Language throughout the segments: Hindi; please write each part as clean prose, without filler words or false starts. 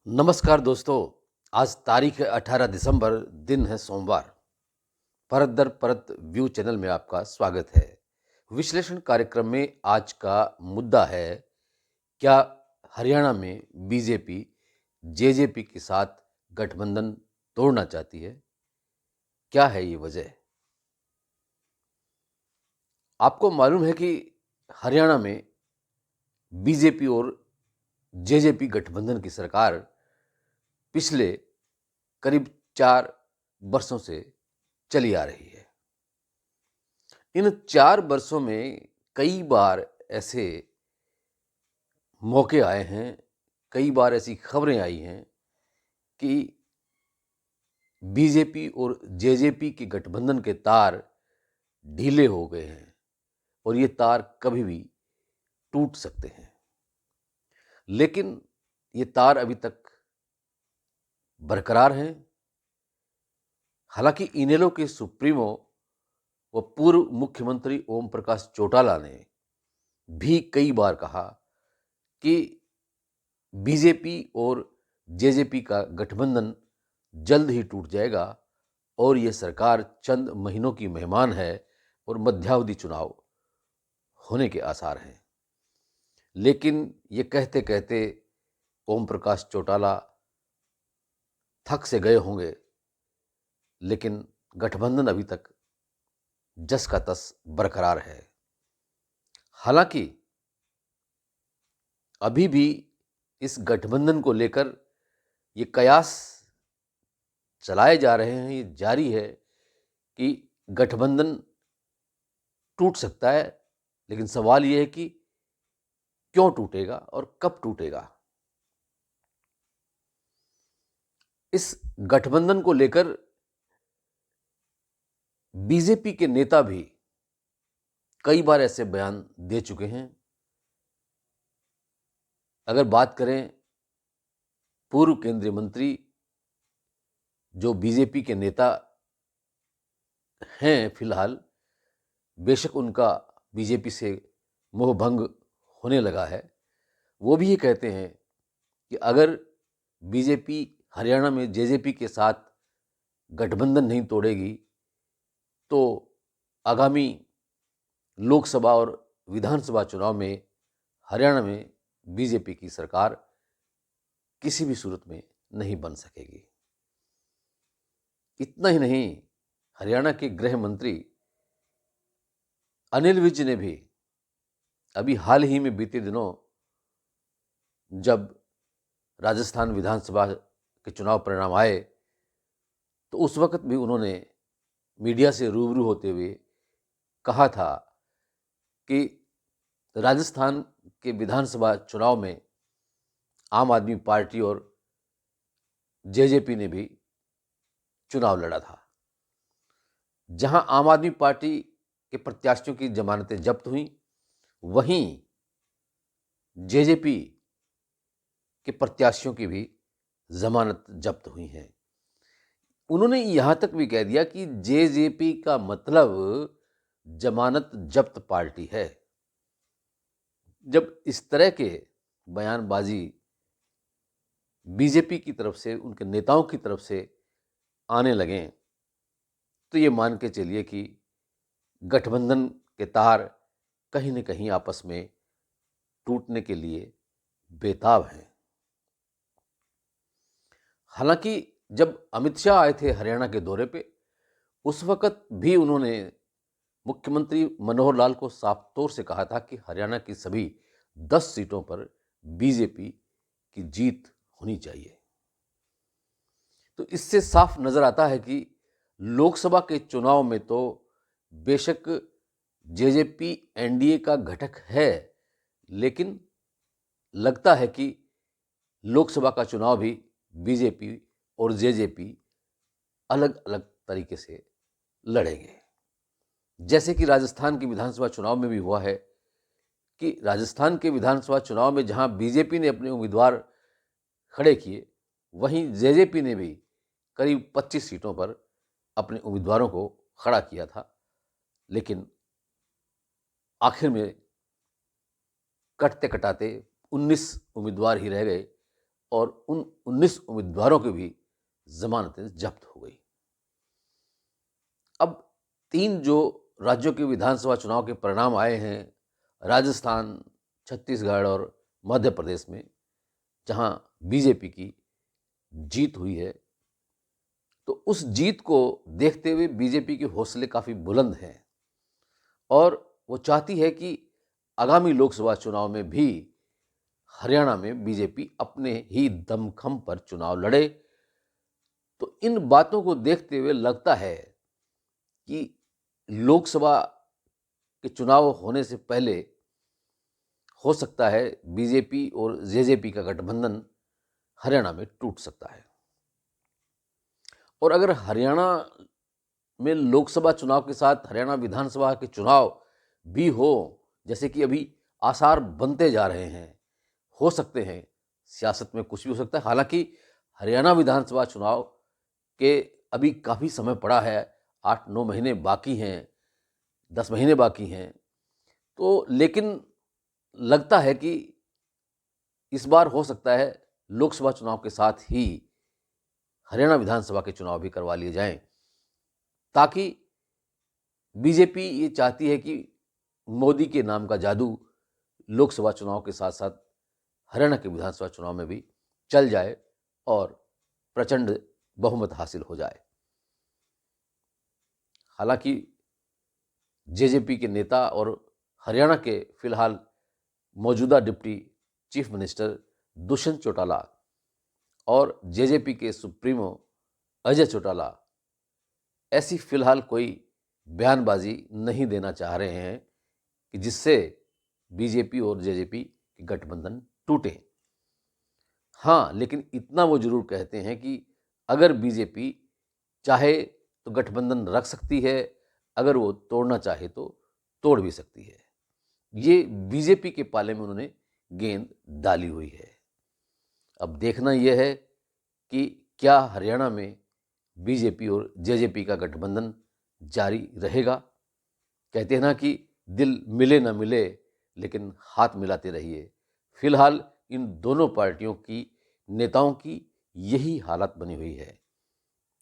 नमस्कार दोस्तों। आज तारीख है 18 दिसंबर, दिन है सोमवार। परत दर परत व्यू चैनल में आपका स्वागत है। विश्लेषण कार्यक्रम में आज का मुद्दा है, क्या हरियाणा में बीजेपी जेजेपी के साथ गठबंधन तोड़ना चाहती है? क्या है ये वजह? आपको मालूम है कि हरियाणा में बीजेपी और जेजेपी गठबंधन की सरकार पिछले करीब 4 वर्षों से चली आ रही है। इन 4 वर्षों में कई बार ऐसे मौके आए हैं, कई बार ऐसी खबरें आई हैं कि बीजेपी और जेजेपी के गठबंधन के तार ढीले हो गए हैं और ये तार कभी भी टूट सकते हैं। लेकिन ये तार अभी तक बरकरार हैं। हालांकि इनेलो के सुप्रीमो व पूर्व मुख्यमंत्री ओम प्रकाश चौटाला ने भी कई बार कहा कि बीजेपी और जेजेपी का गठबंधन जल्द ही टूट जाएगा और ये सरकार चंद महीनों की मेहमान है और मध्यावधि चुनाव होने के आसार हैं। लेकिन ये कहते कहते ओम प्रकाश चौटाला थक से गए होंगे, लेकिन गठबंधन अभी तक जस का तस बरकरार है। हालांकि अभी भी इस गठबंधन को लेकर ये कयास चलाए जा रहे हैं, ये जारी है कि गठबंधन टूट सकता है। लेकिन सवाल ये है कि क्यों टूटेगा और कब टूटेगा। इस गठबंधन को लेकर बीजेपी के नेता भी कई बार ऐसे बयान दे चुके हैं। अगर बात करें पूर्व केंद्रीय मंत्री जो बीजेपी के नेता हैं फिलहाल, बेशक उनका बीजेपी से मोह भंग होने लगा है, वो भी ये कहते हैं कि अगर बीजेपी हरियाणा में जेजेपी के साथ गठबंधन नहीं तोड़ेगी तो आगामी लोकसभा और विधानसभा चुनाव में हरियाणा में बीजेपी की सरकार किसी भी सूरत में नहीं बन सकेगी। इतना ही नहीं, हरियाणा के गृह मंत्री अनिल विज ने भी अभी हाल ही में बीते दिनों जब राजस्थान विधानसभा के चुनाव परिणाम आए तो उस वक्त भी उन्होंने मीडिया से रूबरू होते हुए कहा था कि राजस्थान के विधानसभा चुनाव में आम आदमी पार्टी और जेजेपी ने भी चुनाव लड़ा था। जहां आम आदमी पार्टी के प्रत्याशियों की जमानतें जब्त हुई, वहीं जेजेपी के प्रत्याशियों की भी जमानत जब्त हुई है। उन्होंने यहां तक भी कह दिया कि जेजेपी का मतलब जमानत जब्त पार्टी है। जब इस तरह के बयानबाजी बीजेपी की तरफ से, उनके नेताओं की तरफ से आने लगें तो ये मान के चलिए कि गठबंधन के तार कहीं न कहीं आपस में टूटने के लिए बेताब हैं। हालांकि जब अमित शाह आए थे हरियाणा के दौरे पे, उस वक्त भी उन्होंने मुख्यमंत्री मनोहर लाल को साफ तौर से कहा था कि हरियाणा की सभी 10 सीटों पर बीजेपी की जीत होनी चाहिए। तो इससे साफ नजर आता है कि लोकसभा के चुनाव में तो बेशक जेजेपी एनडीए का घटक है, लेकिन लगता है कि लोकसभा का चुनाव भी बीजेपी और जेजेपी अलग अलग तरीके से लड़ेंगे। जैसे कि राजस्थान के विधानसभा चुनाव में भी हुआ है कि राजस्थान के विधानसभा चुनाव में जहां बीजेपी ने अपने उम्मीदवार खड़े किए, वहीं जेजेपी ने भी करीब 25 सीटों पर अपने उम्मीदवारों को खड़ा किया था। लेकिन आखिर में कटते कटाते 19 उम्मीदवार ही रह गए और उन 19 उम्मीदवारों की भी जमानतें जब्त हो गई। अब 3 जो राज्यों के विधानसभा चुनाव के परिणाम आए हैं, राजस्थान, छत्तीसगढ़ और मध्य प्रदेश में, जहां बीजेपी की जीत हुई है, तो उस जीत को देखते हुए बीजेपी के हौसले काफ़ी बुलंद हैं और वो चाहती है कि आगामी लोकसभा चुनाव में भी हरियाणा में बीजेपी अपने ही दमखम पर चुनाव लड़े। तो इन बातों को देखते हुए लगता है कि लोकसभा के चुनाव होने से पहले हो सकता है बीजेपी और जेजेपी का गठबंधन हरियाणा में टूट सकता है। और अगर हरियाणा में लोकसभा चुनाव के साथ हरियाणा विधानसभा के चुनाव भी हो, जैसे कि अभी आसार बनते जा रहे हैं, हो सकते हैं, सियासत में कुछ भी हो सकता है। हालांकि हरियाणा विधानसभा चुनाव के अभी काफ़ी समय पड़ा है, 8-9 महीने बाकी हैं, 10 महीने बाकी हैं। तो लेकिन लगता है कि इस बार हो सकता है लोकसभा चुनाव के साथ ही हरियाणा विधानसभा के चुनाव भी करवा लिए जाएं, ताकि बीजेपी ये चाहती है कि मोदी के नाम का जादू लोकसभा चुनाव के साथ साथ हरियाणा के विधानसभा चुनाव में भी चल जाए और प्रचंड बहुमत हासिल हो जाए। हालांकि जेजेपी के नेता और हरियाणा के फिलहाल मौजूदा deputy chief minister Dushyant Chautala और जेजेपी के सुप्रीमो अजय चौटाला ऐसी फिलहाल कोई बयानबाजी नहीं देना चाह रहे हैं कि जिससे बीजेपी और जेजेपी के गठबंधन टूटे। हाँ, लेकिन इतना वो जरूर कहते हैं कि अगर बीजेपी चाहे तो गठबंधन रख सकती है, अगर वो तोड़ना चाहे तो तोड़ भी सकती है। ये बीजेपी के पाले में उन्होंने गेंद डाली हुई है। अब देखना यह है कि क्या हरियाणा में बीजेपी और जेजेपी का गठबंधन जारी रहेगा। कहते हैं ना कि दिल मिले ना मिले, लेकिन हाथ मिलाते रहिए। फिलहाल इन दोनों पार्टियों की नेताओं की यही हालत बनी हुई है।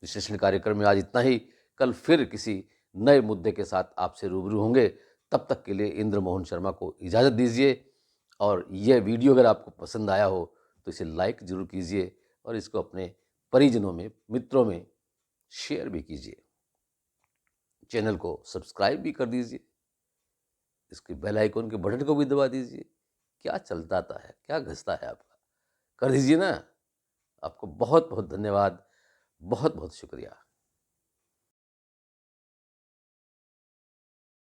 विश्लेषण कार्यक्रम में आज इतना ही। कल फिर किसी नए मुद्दे के साथ आपसे रूबरू होंगे। तब तक के लिए इंद्र मोहन शर्मा को इजाज़त दीजिए और यह वीडियो अगर आपको पसंद आया हो तो इसे लाइक ज़रूर कीजिए और इसको अपने परिजनों में, मित्रों में शेयर भी कीजिए। चैनल को सब्सक्राइब भी कर दीजिए, इसके बेल आइकन के बटन को भी दबा दीजिए। क्या चलता आता है, क्या घसता है आपका, कर दीजिए ना। आपको बहुत बहुत धन्यवाद, बहुत बहुत शुक्रिया।